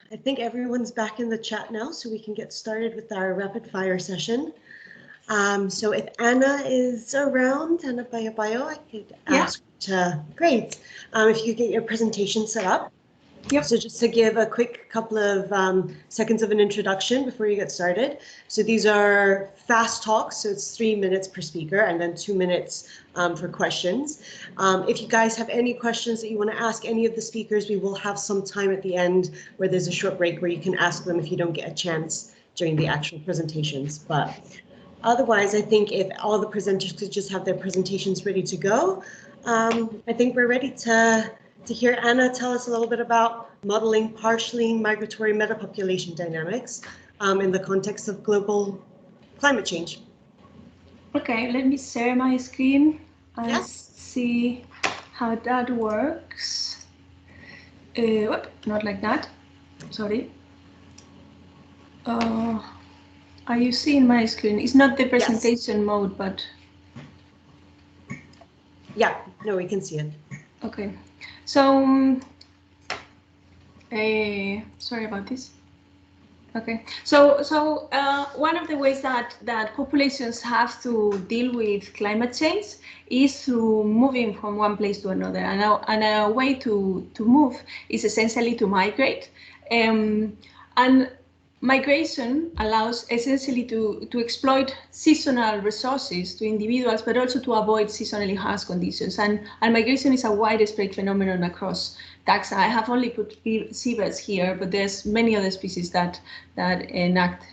I think everyone's back in the chat now, so we can get started with our rapid fire session. So if Anna is around, Anna Bio, I could ask to, great. If you could get your presentation set up. Yep. So just to give a quick couple of seconds of an introduction before you get started. So these are fast talks, so it's 3 minutes per speaker and then 2 minutes for questions. If you guys have any questions that you want to ask any of the speakers, we will have some time at the end where there's a short break where you can ask them if you don't get a chance during the actual presentations. But otherwise, I think if all the presenters could just have their presentations ready to go, I think we're ready to hear Anna tell us a little bit about modeling partially migratory metapopulation dynamics in the context of global climate change. Okay, let me share my screen and Yes. see how that works. Not like that, sorry. Are you seeing my screen? It's not the presentation mode, but... Yeah, no, we can see it. Okay, so sorry about this. Okay, so one of the ways that populations have to deal with climate change is through moving from one place to another, and a way to move is essentially to migrate, and migration allows essentially to exploit seasonal resources to individuals, but also to avoid seasonally harsh conditions. And migration is a widespread phenomenon across taxa. I have only put seabirds here, but there's many other species that enact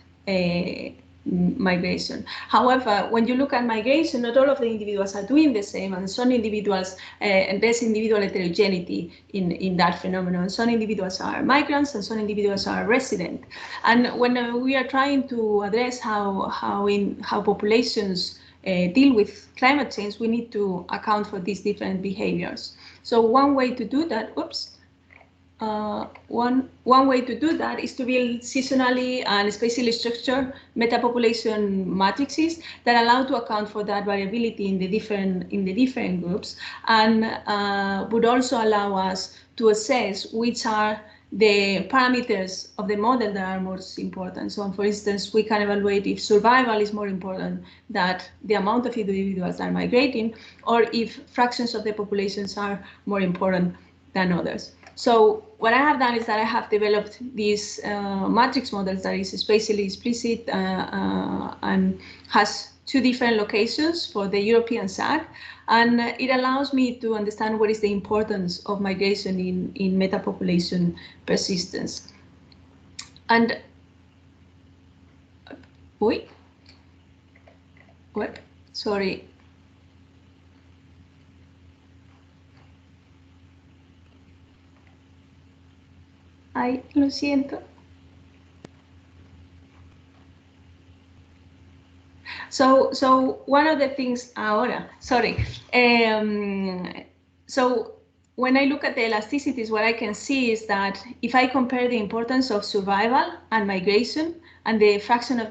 migration. However, when you look at migration, not all of the individuals are doing the same, and some individuals, and there's individual heterogeneity in that phenomenon. Some individuals are migrants and some individuals are resident. And when we are trying to address how populations deal with climate change, we need to account for these different behaviors. So one way to do that, one way to do that is to build seasonally and spatially structured metapopulation matrices that allow to account for that variability in the different groups, and would also allow us to assess which are the parameters of the model that are most important. So, for instance, we can evaluate if survival is more important than the amount of individuals that are migrating, or if fractions of the populations are more important than others. So what I have done is that I have developed these matrix models that is spatially explicit and has 2 different locations for the European SAC, and it allows me to understand what is the importance of migration in metapopulation persistence. And sorry. Ay, lo siento. So one of the things ahora, sorry. So when I look at the elasticities, what I can see is that if I compare the importance of survival and migration, and the fraction of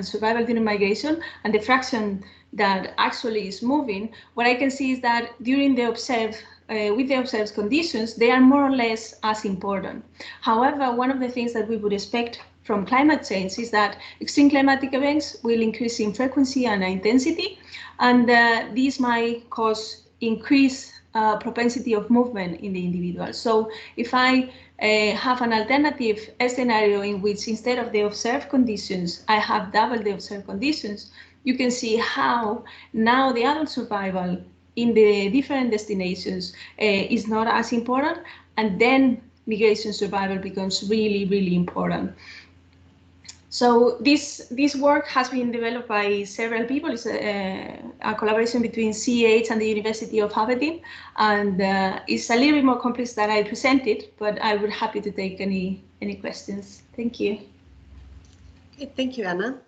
survival during migration, and the fraction that actually is moving, what I can see is that during the observed with the observed conditions, they are more or less as important. However, one of the things that we would expect from climate change is that extreme climatic events will increase in frequency and intensity, and these might cause increased propensity of movement in the individual. So if I have an alternative scenario in which instead of the observed conditions, I have double the observed conditions, you can see how now the adult survival in the different destinations is not as important, and then migration survival becomes really, really important. So this work has been developed by several people. It's a collaboration between CEH and the University of Aberdeen, and it's a little bit more complex than I presented, but I would be happy to take any questions. Thank you. Okay, thank you, Anna.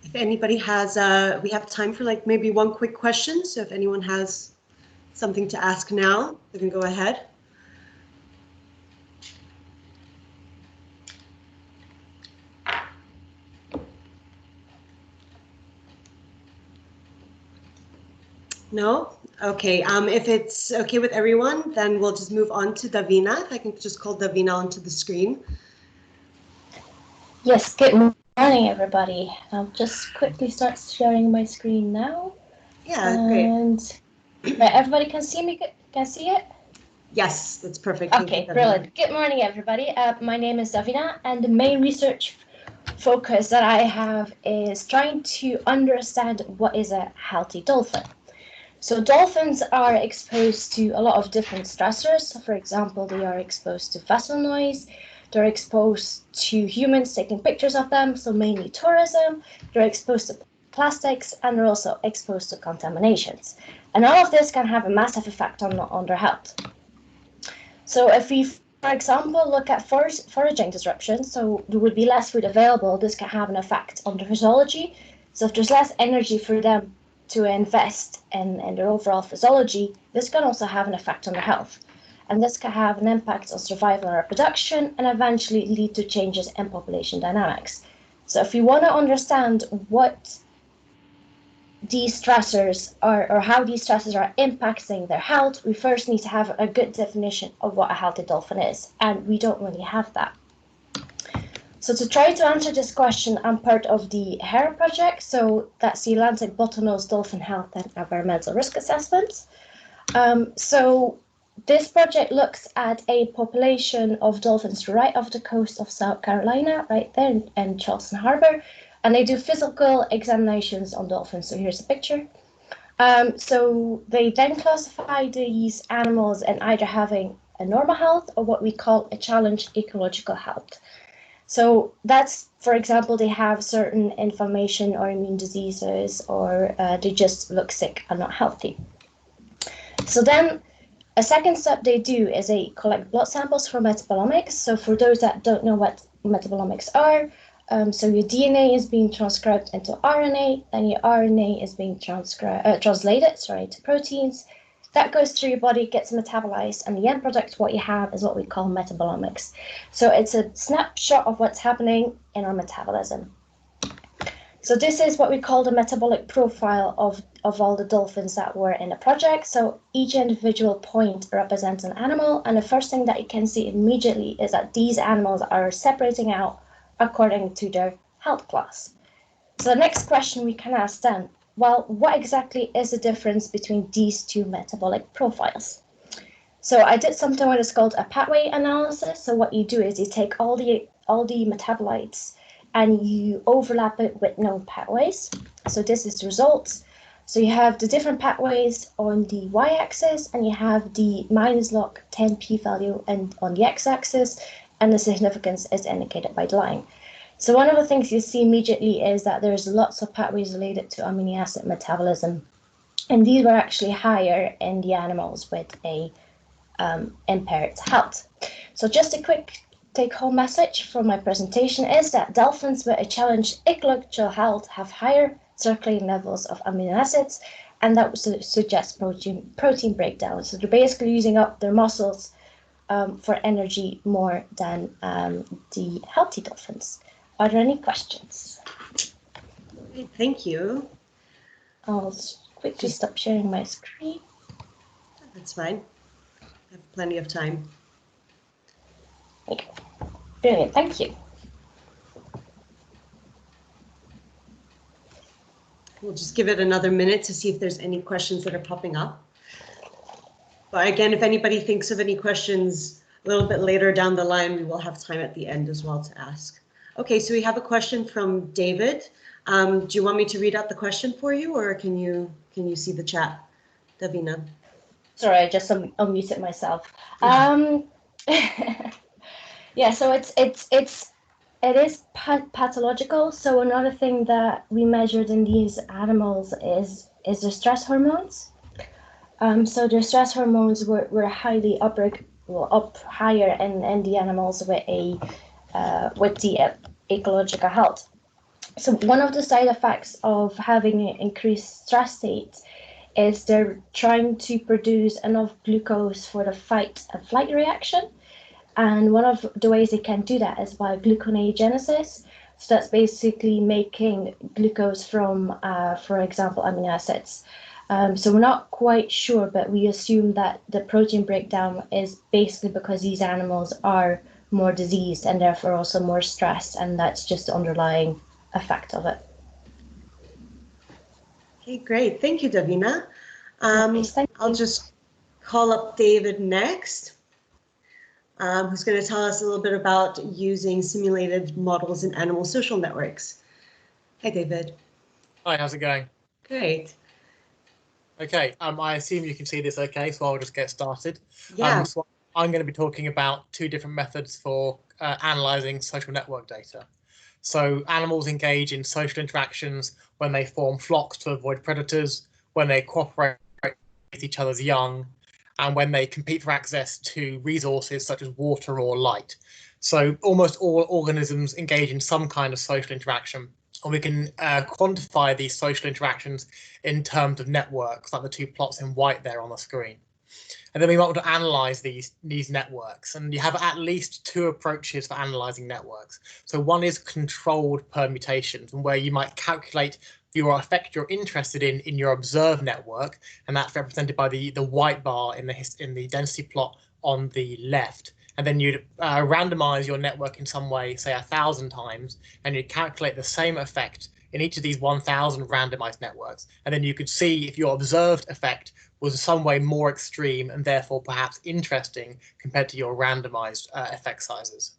If anybody has, we have time for like maybe one quick question. So if anyone has something to ask now, they can go ahead. No? Okay, if it's okay with everyone, then we'll just move on to Davina. If I can just call Davina onto the screen. Yes, good morning, everybody. I'll just quickly start sharing my screen now. Yeah, great. Right, everybody can see me? Can see it? Yes, that's perfect. Thank Okay, you, brilliant. Good morning, everybody. My name is Davina, and the main research focus that I have is trying to understand what is a healthy dolphin. So dolphins are exposed to a lot of different stressors. So for example, they are exposed to vessel noise. They're exposed to humans taking pictures of them, so mainly tourism. They're exposed to plastics, and they're also exposed to contaminations. And all of this can have a massive effect on their health. So if we, for example, look at foraging disruptions, so there would be less food available, this can have an effect on the physiology. So if there's less energy for them to invest in their overall physiology, this can also have an effect on their health. And this can have an impact on survival and reproduction, and eventually lead to changes in population dynamics. So if you want to understand what these stressors are, or how these stressors are impacting their health, we first need to have a good definition of what a healthy dolphin is, and we don't really have that. So to try to answer this question, I'm part of the HERA project, so that's the Atlantic Bottlenose Dolphin Health and Environmental Risk Assessment. So this project looks at a population of dolphins right off the coast of South Carolina, right there in Charleston Harbor, and they do physical examinations on dolphins. So here's a picture. So they then classify these animals in either having a normal health or what we call a challenged ecological health. So that's, for example, they have certain inflammation or immune diseases, or they just look sick and not healthy. So then a second step they do is they collect blood samples for metabolomics. So for those that don't know what metabolomics are, so your DNA is being transcribed into RNA, and your RNA is being translated to proteins. That goes through your body, gets metabolized, and the end product, what you have, is what we call metabolomics. So it's a snapshot of what's happening in our metabolism. So this is what we call the metabolic profile of all the dolphins that were in the project. So each individual point represents an animal, and the first thing that you can see immediately is that these animals are separating out according to their health class. So the next question we can ask then, well, what exactly is the difference between these two metabolic profiles? So I did something what is called a pathway analysis. So what you do is you take all the metabolites and you overlap it with known pathways. So this is the results. So you have the different pathways on the y-axis, and you have the minus log 10 p-value and on the x-axis, and the significance is indicated by the line. So one of the things you see immediately is that there's lots of pathways related to amino acid metabolism, and these were actually higher in the animals with a impaired health. So just a quick take-home message from my presentation is that dolphins with a challenged ecological health have higher circulating levels of amino acids, and that would suggest protein breakdown. So they're basically using up their muscles for energy more than the healthy dolphins. Are there any questions? Thank you. I'll quickly stop sharing my screen. That's fine. I have plenty of time. Okay. Brilliant, thank you. We'll just give it another minute to see if there's any questions that are popping up. But again, if anybody thinks of any questions a little bit later down the line, we will have time at the end as well to ask. Okay, so we have a question from David. Do you want me to read out the question for you, or can you see the chat, Davina? Sorry, I just unmuted myself. Yeah, so it is pathological. So another thing that we measured in these animals is the stress hormones. So the stress hormones were highly up higher in the animals with the ecological health. So one of the side effects of having an increased stress state is they're trying to produce enough glucose for the fight and flight reaction. And one of the ways they can do that is by gluconeogenesis. So that's basically making glucose from, for example, amino acids. So we're not quite sure, but we assume that the protein breakdown is basically because these animals are more diseased and therefore also more stressed, and that's just the underlying effect of it. Okay, great. Thank you, Davina. Nice, I'll just call up David next, who's going to tell us a little bit about using simulated models in animal social networks. Hi, David. Hi, how's it going? Great. Okay, I assume you can see this okay, so I'll just get started. Yeah. So I'm going to be talking about two different methods for analysing social network data. So animals engage in social interactions when they form flocks to avoid predators, when they cooperate with each other's young, and when they compete for access to resources such as water or light. So almost all organisms engage in some kind of social interaction, and we can quantify these social interactions in terms of networks, like the two plots in white there on the screen. And then we want to analyze these networks, and you have at least two approaches for analyzing networks. So one is controlled permutations, and where you might calculate your effect you're interested in your observed network, and that's represented by the white bar in the density plot on the left. And then you'd randomize your network in some way, say 1,000 times, and you'd calculate the same effect in each of these 1,000 randomized networks. And then you could see if your observed effect was in some way more extreme and therefore perhaps interesting compared to your randomized effect sizes.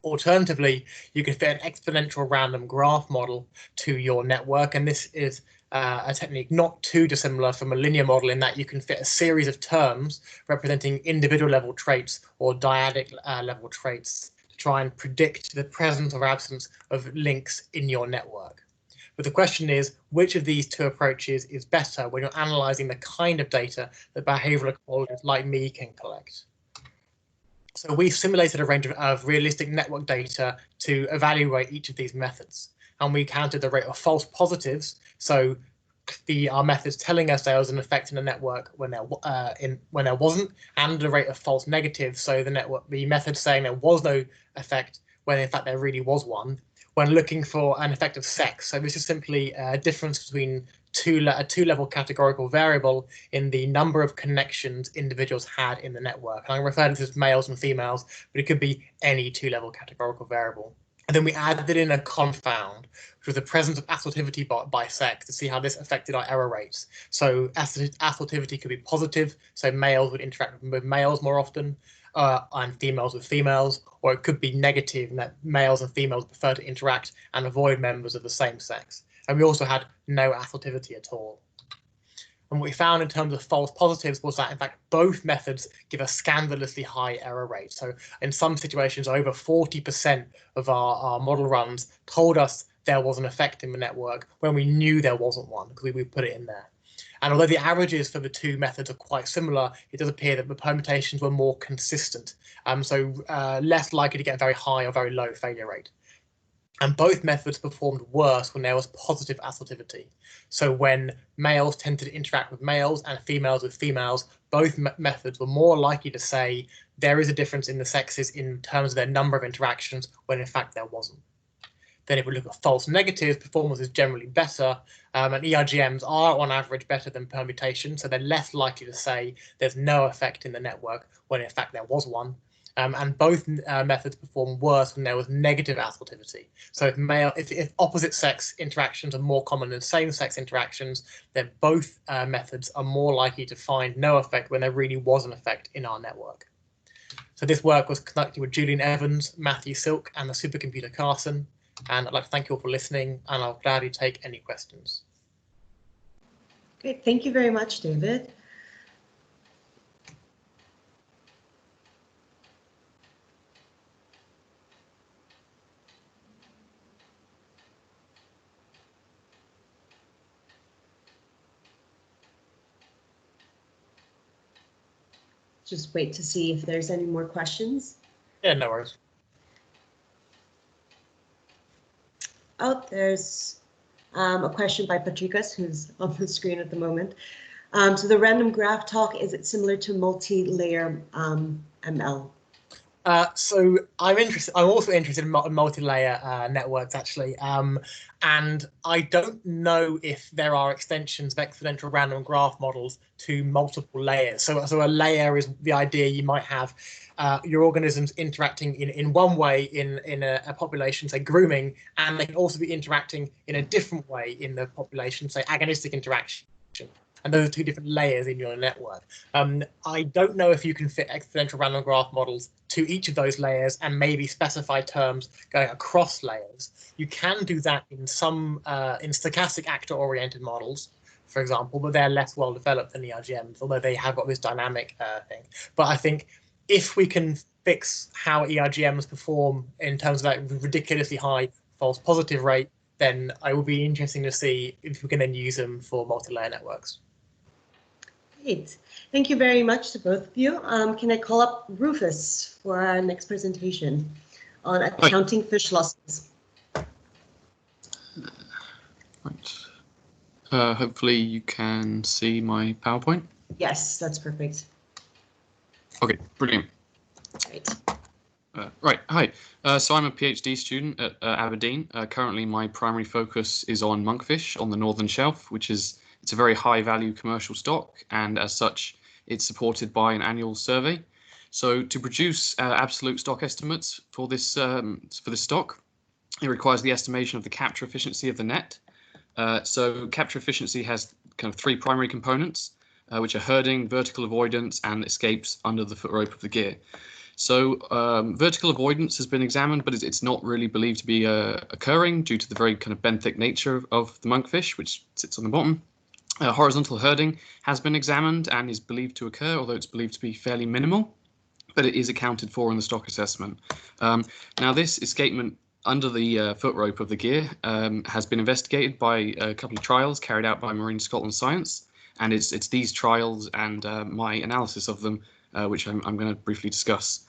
Alternatively, you could fit an exponential random graph model to your network, and this is a technique not too dissimilar from a linear model in that you can fit a series of terms representing individual level traits or dyadic level traits to try and predict the presence or absence of links in your network. But the question is, which of these two approaches is better when you're analysing the kind of data that behavioural ecologists like me can collect? So we simulated a range of realistic network data to evaluate each of these methods. And we counted the rate of false positives, so our methods telling us there was an effect in the network when there wasn't, and the rate of false negatives, so the method saying there was no effect when in fact there really was one, when looking for an effect of sex. So this is simply a difference between a two-level categorical variable in the number of connections individuals had in the network. And I refer to this as males and females, but it could be any two-level categorical variable. And then we added in a confound, which was the presence of assortivity by sex, to see how this affected our error rates. So assortivity could be positive, so males would interact with males more often, and females with females, or it could be negative in that males and females prefer to interact and avoid members of the same sex. And we also had no assortivity at all. And what we found in terms of false positives was that, in fact, both methods give a scandalously high error rate. So in some situations, over 40% of our model runs told us there was an effect in the network when we knew there wasn't one, because we put it in there. And although the averages for the two methods are quite similar, it does appear that the permutations were more consistent, so less likely to get a very high or very low failure rate. And both methods performed worse when there was positive assortivity. So when males tended to interact with males and females with females, both methods were more likely to say there is a difference in the sexes in terms of their number of interactions, when in fact there wasn't. Then if we look at false negatives, performance is generally better, and ERGMs are on average better than permutation, so they're less likely to say there's no effect in the network when in fact there was one. And both methods perform worse when there was negative assortivity. So if opposite sex interactions are more common than same sex interactions, then both methods are more likely to find no effect when there really was an effect in our network. So this work was conducted with Julian Evans, Matthew Silk, and the supercomputer Carson. And I'd like to thank you all for listening, and I'll gladly take any questions. Great, thank you very much, David. Just wait to see if there's any more questions. Yeah, no worries. Oh, there's a question by Patrikas, who's on the screen at the moment. So the random graph talk, is it similar to multi-layer ML? So I'm interested. I'm also interested in multi-layer networks, actually, and I don't know if there are extensions of exponential random graph models to multiple layers. So a layer is the idea you might have your organisms interacting in one way in a population, say grooming, and they can also be interacting in a different way in the population, say agonistic interaction. And those are two different layers in your network. I don't know if you can fit exponential random graph models to each of those layers and maybe specify terms going across layers. You can do that in some in stochastic actor-oriented models, for example, but they're less well developed than ERGMs, although they have got this dynamic thing. But I think if we can fix how ERGMs perform in terms of that ridiculously high false positive rate, then it will be interesting to see if we can then use them for multi-layer networks. Great. Thank you very much to both of you. Can I call up Rufus for our next presentation on accounting fish losses? Right. Hopefully you can see my PowerPoint. Yes, that's perfect. Okay, brilliant. Great. Right, hi. So I'm a PhD student at Aberdeen. Currently, my primary focus is on monkfish on the Northern Shelf, it's a very high value commercial stock, and as such, it's supported by an annual survey. So to produce absolute stock estimates for this stock, it requires the estimation of the capture efficiency of the net. So capture efficiency has kind of three primary components, which are herding, vertical avoidance, and escapes under the foot rope of the gear. So vertical avoidance has been examined, but it's not really believed to be occurring due to the very kind of benthic nature of the monkfish, which sits on the bottom. Horizontal herding has been examined and is believed to occur, although it's believed to be fairly minimal, but it is accounted for in the stock assessment. Now, this escapement under the foot rope of the gear has been investigated by a couple of trials carried out by Marine Scotland Science, and it's these trials and my analysis of them which I'm going to briefly discuss.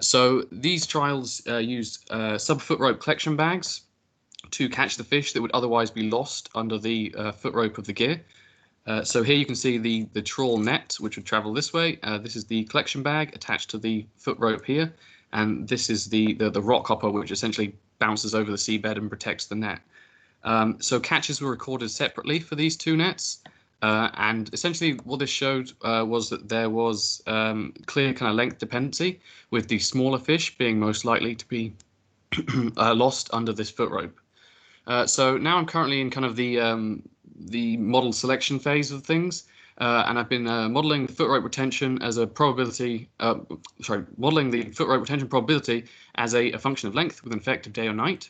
So these trials used sub-foot rope collection bags to catch the fish that would otherwise be lost under the foot rope of the gear. So here you can see the trawl net, which would travel this way. This is the collection bag attached to the foot rope here, and this is the rock hopper, which essentially bounces over the seabed and protects the net. So catches were recorded separately for these two nets, and essentially what this showed was that there was clear kind of length dependency, with the smaller fish being most likely to be lost under this foot rope. So now I'm currently in kind of the model selection phase of things, and I've been modeling the foot rope retention as a probability. Modeling the foot rope retention probability as a function of length with an effect of day or night.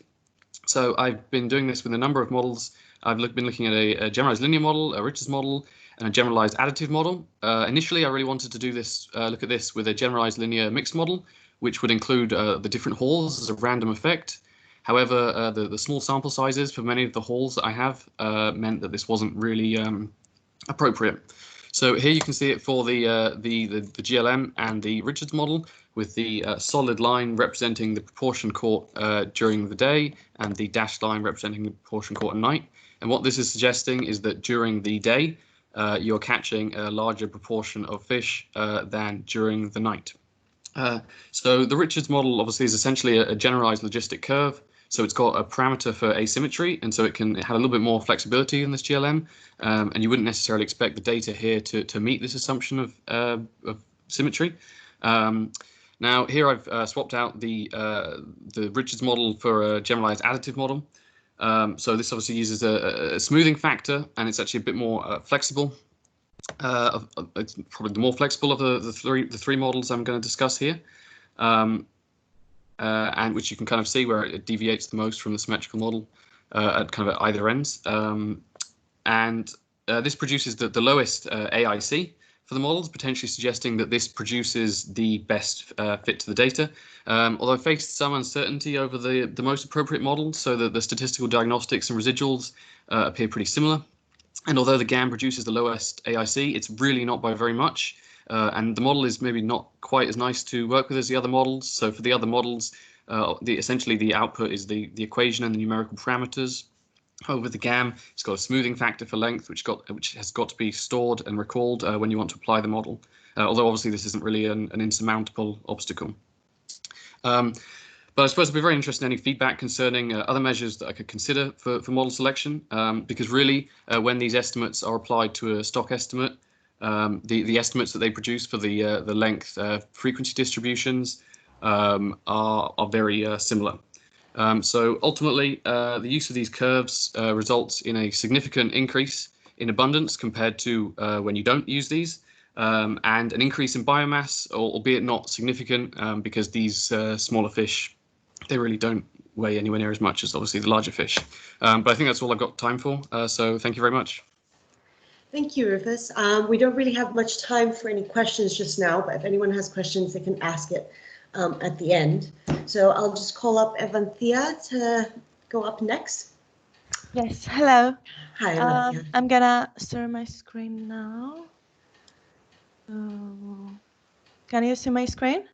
So I've been doing this with a number of models. I've been looking at a generalized linear model, a Richards model, and a generalized additive model. Initially, I really wanted to do this, look at this with a generalized linear mixed model, which would include the different halls as a random effect. However, the small sample sizes for many of the halls that I have meant that this wasn't really appropriate. So here you can see it for the GLM and the Richards model, with the solid line representing the proportion caught during the day and the dashed line representing the proportion caught at night. And what this is suggesting is that during the day, you're catching a larger proportion of fish than during the night. So the Richards model obviously is essentially a generalized logistic curve. So it's got a parameter for asymmetry, and so it had a little bit more flexibility in this GLM, and you wouldn't necessarily expect the data here to meet this assumption of symmetry. Now here I've swapped out the Richards model for a generalized additive model. So this obviously uses a smoothing factor, and it's actually a bit more flexible. It's probably the more flexible of the three models I'm going to discuss here. And which you can kind of see where it deviates the most from the symmetrical model at either ends. And this produces the lowest AIC for the models, potentially suggesting that this produces the best fit to the data. Although I faced some uncertainty over the most appropriate model, so that the statistical diagnostics and residuals appear pretty similar. And although the GAM produces the lowest AIC, it's really not by very much. And the model is maybe not quite as nice to work with as the other models. So for the other models, essentially the output is the equation and the numerical parameters. Over the GAM, it's got a smoothing factor for length, which has got to be stored and recalled when you want to apply the model. Although obviously this isn't really an insurmountable obstacle. But I suppose it'd be very interesting any feedback concerning other measures that I could consider for model selection, because really when these estimates are applied to a stock estimate, the estimates that they produce for the length frequency distributions are very similar. So ultimately, the use of these curves results in a significant increase in abundance compared to when you don't use these, and an increase in biomass, albeit not significant, because these smaller fish, they really don't weigh anywhere near as much as obviously the larger fish. But I think that's all I've got time for. So thank you very much. Thank you, Rufus. We don't really have much time for any questions just now, but if anyone has questions, they can ask it at the end. So I'll just call up Evanthea to go up next. Yes, hello. Hi, Evanthea. I'm gonna share my screen now. Can you see my screen?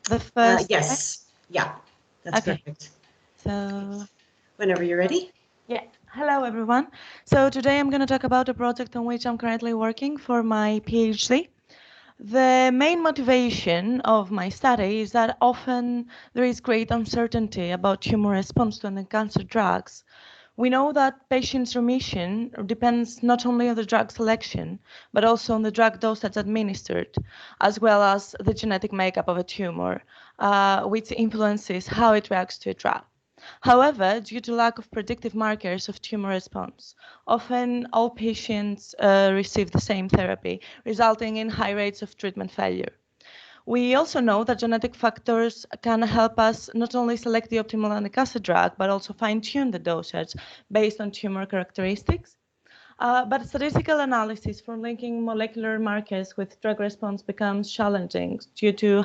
The first. Yes. Yeah, that's Okay. perfect. So. Whenever you're ready. Yeah. Hello, everyone. So today I'm going to talk about a project on which I'm currently working for my PhD. The main motivation of my study is that often there is great uncertainty about tumor response to anti-cancer drugs. We know that patients' remission depends not only on the drug selection, but also on the drug dosage administered, as well as the genetic makeup of a tumor, which influences how it reacts to a drug. However, due to lack of predictive markers of tumor response, often all patients receive the same therapy, resulting in high rates of treatment failure. We also know that genetic factors can help us not only select the optimal anti-cancer drug, but also fine-tune the dosage based on tumor characteristics. But statistical analysis for linking molecular markers with drug response becomes challenging due to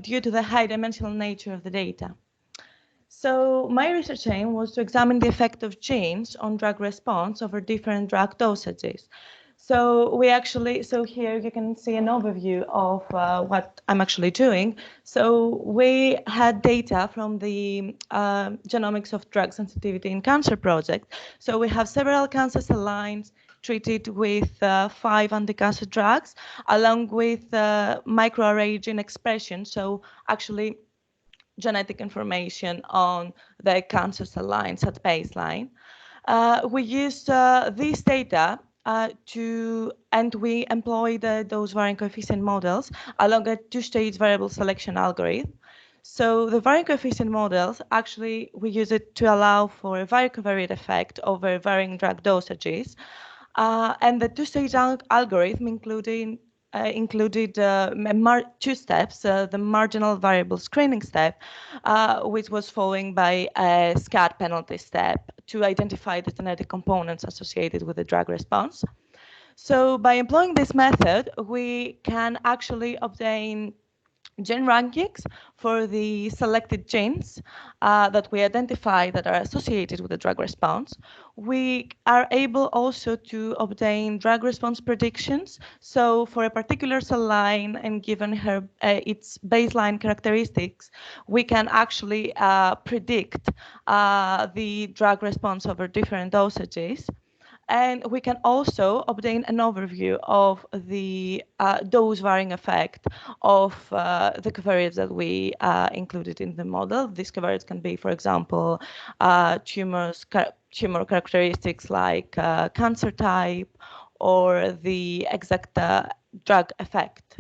due to the high-dimensional nature of the data. So my research aim was to examine the effect of genes on drug response over different drug dosages. So here you can see an overview of what I'm actually doing. So we had data from the Genomics of Drug Sensitivity in Cancer project. So we have several cancer cell lines treated with 5 anti-cancer drugs, along with microarray gene expression. So actually genetic information on the cancer cell lines at baseline. We used these data and we employed those varying coefficient models along a 2-stage variable selection algorithm. So the varying coefficient models, actually, we use it to allow for a varicovariate effect over varying drug dosages. And the 2-stage algorithm included 2 steps, the marginal variable screening step, which was followed by a SCAD penalty step to identify the genetic components associated with the drug response. So by employing this method, we can actually obtain gene rankings for the selected genes that we identify that are associated with the drug response. We are able also to obtain drug response predictions. So for a particular cell line and given its baseline characteristics, we can actually predict the drug response over different dosages. And we can also obtain an overview of the dose varying effect of the covariates that we included in the model. These covariates can be, for example, tumor characteristics like cancer type or the exact drug effect.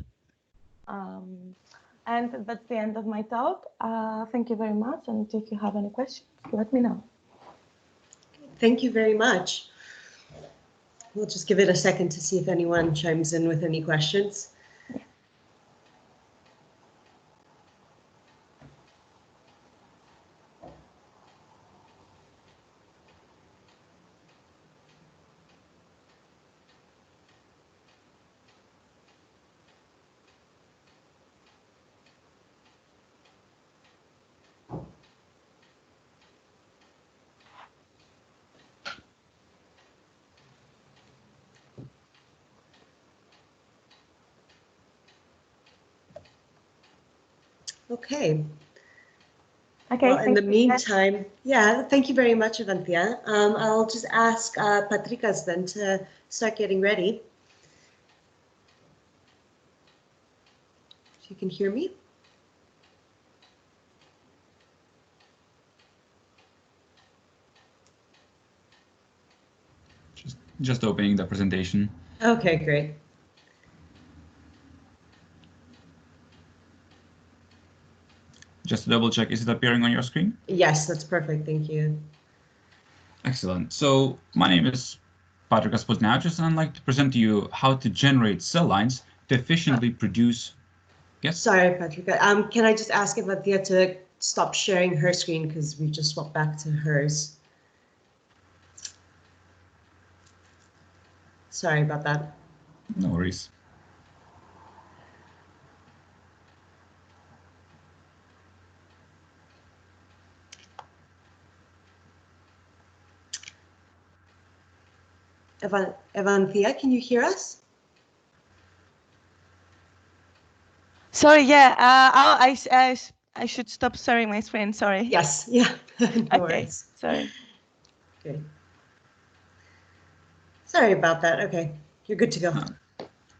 And that's the end of my talk. Thank you very much. And if you have any questions, let me know. Thank you very much. We'll just give it a second to see if anyone chimes in with any questions. Okay. Okay. Well, in the meantime, yeah, thank you very much, Evanthea. I'll just ask Patrikas then to start getting ready. If you can hear me. Just opening the presentation. Okay, great. Just to double check, is it appearing on your screen? Yes, that's perfect. Thank you. Excellent. So my name is Patrick Aspotnachos, and I'd like to present to you how to generate cell lines to efficiently produce. Yes? Sorry, Patrick. Can I just ask if Athea to stop sharing her screen because we just swapped back to hers. Sorry about that. No worries. Thea, can you hear us? Sorry, yeah, I should stop sharing my screen, sorry. Yes, yeah, no worries. Sorry. Okay. Sorry about that. Okay, you're good to go.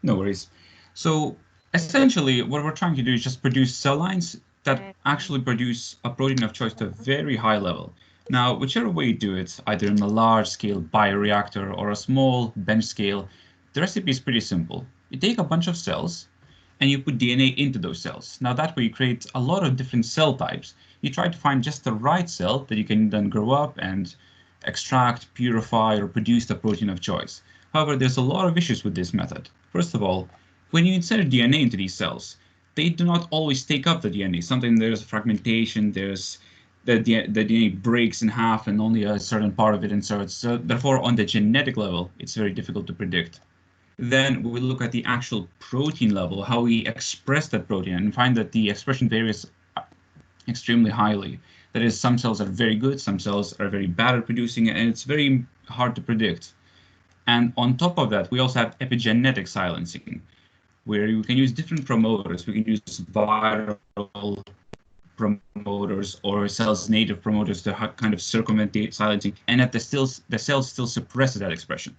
No worries. So essentially, what we're trying to do is just produce cell lines that actually produce a protein of choice to a very high level. Now, whichever way you do it, either in a large-scale bioreactor or a small bench scale, the recipe is pretty simple. You take a bunch of cells, and you put DNA into those cells. Now that way you create a lot of different cell types. You try to find just the right cell that you can then grow up and extract, purify, or produce the protein of choice. However, there's a lot of issues with this method. First of all, when you insert DNA into these cells, they do not always take up the DNA. Sometimes there's fragmentation, there's the DNA breaks in half and only a certain part of it inserts. So therefore, on the genetic level, it's very difficult to predict. Then we look at the actual protein level, how we express that protein, and find that the expression varies extremely highly. That is, some cells are very good, some cells are very bad at producing it, and it's very hard to predict. And on top of that, we also have epigenetic silencing, where you can use different promoters. We can use viral promoters or cells' native promoters to kind of circumvent the silencing, and that the cell still suppresses that expression.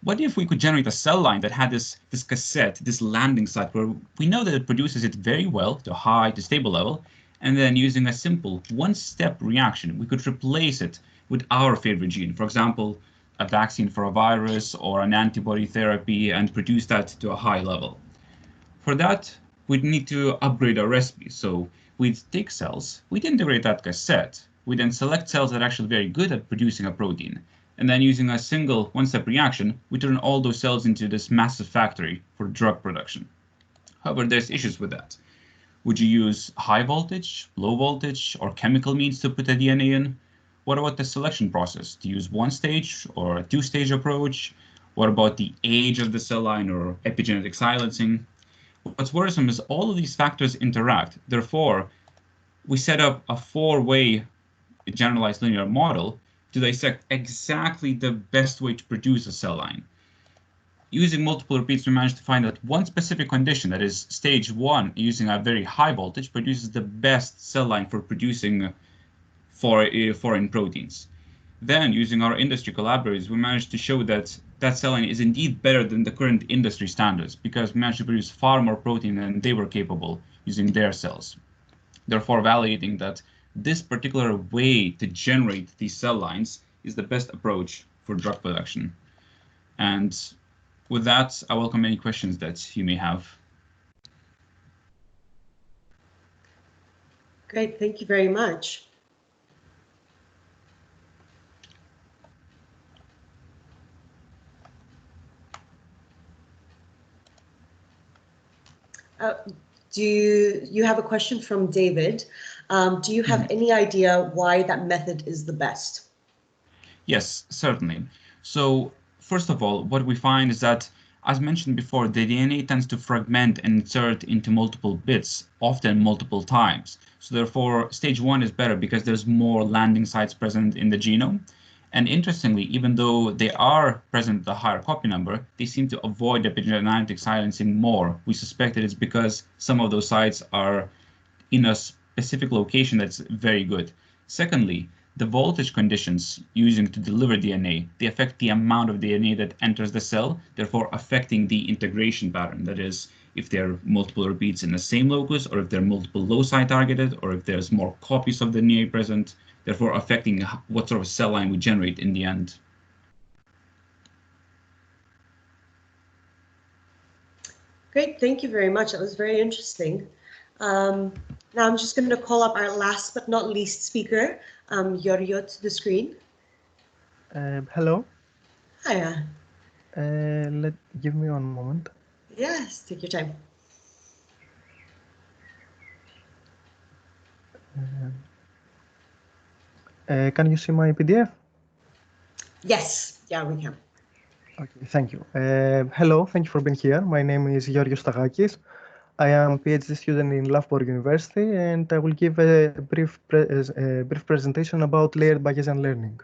What if we could generate a cell line that had this cassette, this landing site, where we know that it produces it very well to high to stable level, and then using a simple one-step reaction, we could replace it with our favorite gene. For example, a vaccine for a virus or an antibody therapy, and produce that to a high level. For that, we'd need to upgrade our recipe. So we'd take cells, we'd integrate that cassette, we then select cells that are actually very good at producing a protein. And then using a single one-step reaction, we turn all those cells into this massive factory for drug production. However, there's issues with that. Would you use high voltage, low voltage, or chemical means to put the DNA in? What about the selection process? To use one stage or a two-stage approach? What about the age of the cell line or epigenetic silencing? What's worrisome is all of these factors interact. Therefore, we set up a four-way generalized linear model to dissect exactly the best way to produce a cell line. Using multiple repeats, we managed to find that one specific condition, that is stage 1, using a very high voltage, produces the best cell line for producing foreign proteins. Then, using our industry collaborators, we managed to show that that cell line is indeed better than the current industry standards, because we managed to produce far more protein than they were capable using their cells. Therefore, validating that this particular way to generate these cell lines is the best approach for drug production. And with that, I welcome any questions that you may have. Great, thank you very much. Do you have a question from David? Do you have any idea why that method is the best? Yes, certainly. So first of all, what we find is that, as mentioned before, the DNA tends to fragment and insert into multiple bits, often multiple times. So therefore, stage 1 is better because there's more landing sites present in the genome. And interestingly, even though they are present at a higher copy number, they seem to avoid epigenetic silencing more. We suspect that it's because some of those sites are in a specific location that's very good. Secondly, the voltage conditions using to deliver DNA, they affect the amount of DNA that enters the cell, therefore affecting the integration pattern. That is, if there are multiple repeats in the same locus, or if there are multiple loci targeted, or if there's more copies of the near present, therefore affecting what sort of cell line we generate in the end. Great, thank you very much. That was very interesting. Now I'm just going to call up our last but not least speaker, Yorio, to the screen. Hello. Hiya. Give me one moment. Yes, take your time. Can you see my PDF? Yes, yeah, we can. Okay, thank you. Hello, thank you for being here. My name is Georgios Stagakis. I am a PhD student in Loughborough University, and I will give a brief presentation about layered Bayesian learning.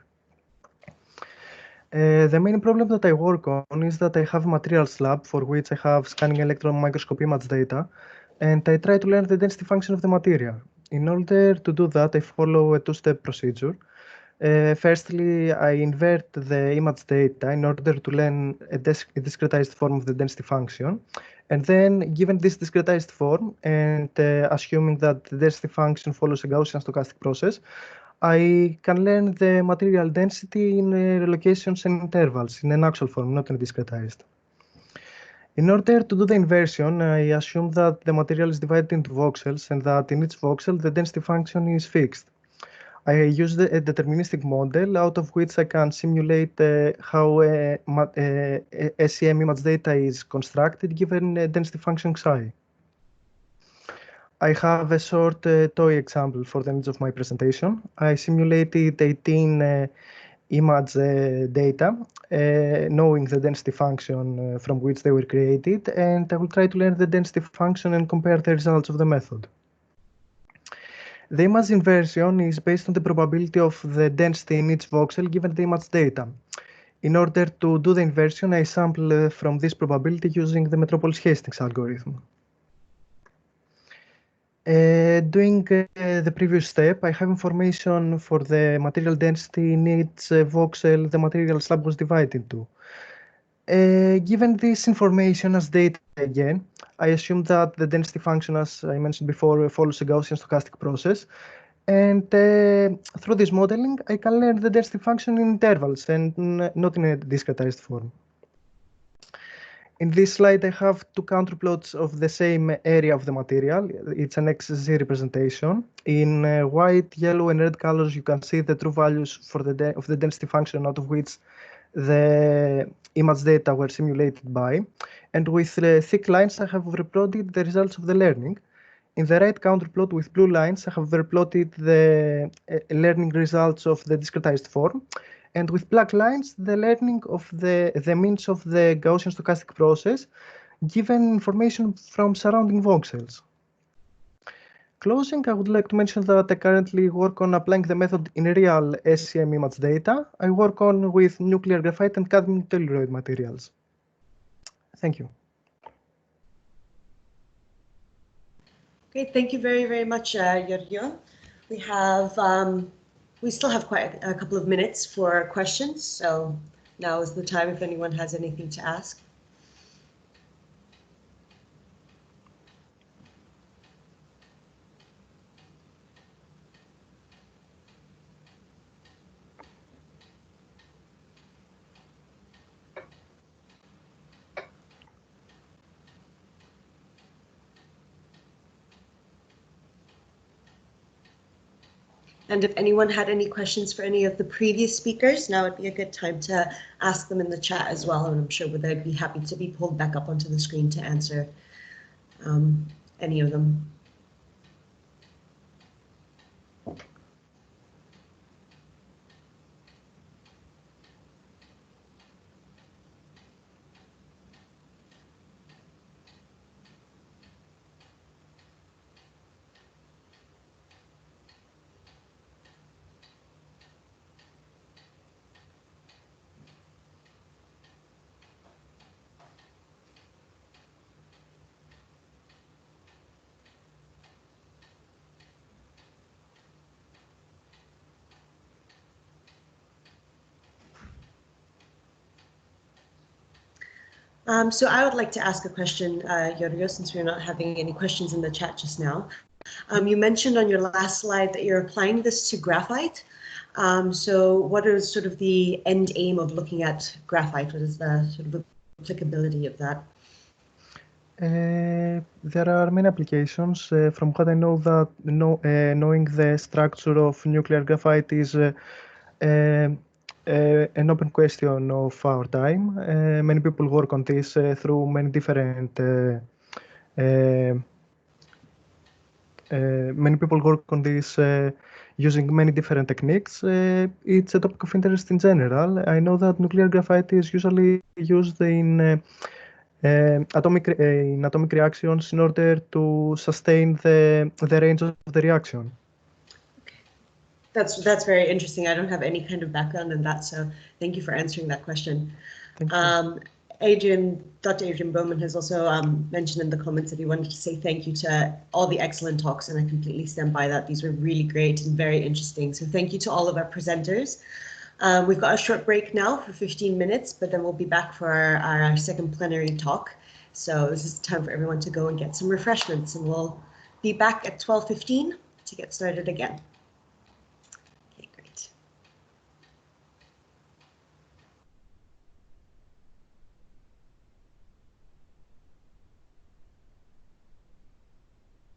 The main problem that I work on is that I have a materials lab for which I have scanning electron microscope image data, and I try to learn the density function of the material. In order to do that, I follow a two-step procedure. Firstly, I invert the image data in order to learn a discretized form of the density function. And then, given this discretized form, and assuming that the density function follows a Gaussian stochastic process, I can learn the material density in relocations and intervals in an actual form, not in discretized. In order to do the inversion, I assume that the material is divided into voxels and that in each voxel the density function is fixed. I use a deterministic model out of which I can simulate how SEM image data is constructed given a density function psi. I have a short toy example for the needs of my presentation. I simulated 18 image data, knowing the density function from which they were created, and I will try to learn the density function and compare the results of the method. The image inversion is based on the probability of the density in each voxel given the image data. In order to do the inversion, I sample from this probability using the Metropolis-Hastings algorithm. Doing the previous step, I have information for the material density in each voxel the material slab was divided into. Given this information as data again, I assume that the density function, as I mentioned before, follows a Gaussian stochastic process. And through this modeling, I can learn the density function in intervals and not in a discretized form. In this slide, I have two counterplots of the same area of the material. It's an XZ representation. In white, yellow, and red colors, you can see the true values for of the density function out of which the image data were simulated by. And with thick lines, I have replotted the results of the learning. In the right counterplot with blue lines, I have replotted the learning results of the discretized form. And with black lines, the learning of the means of the Gaussian stochastic process, given information from surrounding voxels. Closing, I would like to mention that I currently work on applying the method in real SEM image data. I work on with nuclear graphite and cadmium telluride materials. Thank you. Great, thank you very, very much, Giorgio. We still have quite a couple of minutes for questions, so now is the time if anyone has anything to ask. And if anyone had any questions for any of the previous speakers, now would be a good time to ask them in the chat as well. And I'm sure they'd be happy to be pulled back up onto the screen to answer any of them. So I would like to ask a question, Giorgio, since we're not having any questions in the chat just now. You mentioned on your last slide that you're applying this to graphite. So what is sort of the end aim of looking at graphite? What is the sort of applicability of that? There are many applications. From what I know, that knowing the structure of nuclear graphite is an open question of our time. Many people work on this through many different using many different techniques. It's a topic of interest in general. I know that nuclear graphite is usually used in atomic reactions in order to sustain the range of the reaction. That's very interesting. I don't have any kind of background in that, so thank you for answering that question. Thank you. Dr. Adrian Bowman has also mentioned in the comments that he wanted to say thank you to all the excellent talks, and I completely stand by that. These were really great and very interesting. So thank you to all of our presenters. We've got a short break now for 15 minutes, but then we'll be back for our second plenary talk. So this is the time for everyone to go and get some refreshments, and we'll be back at 12:15 to get started again.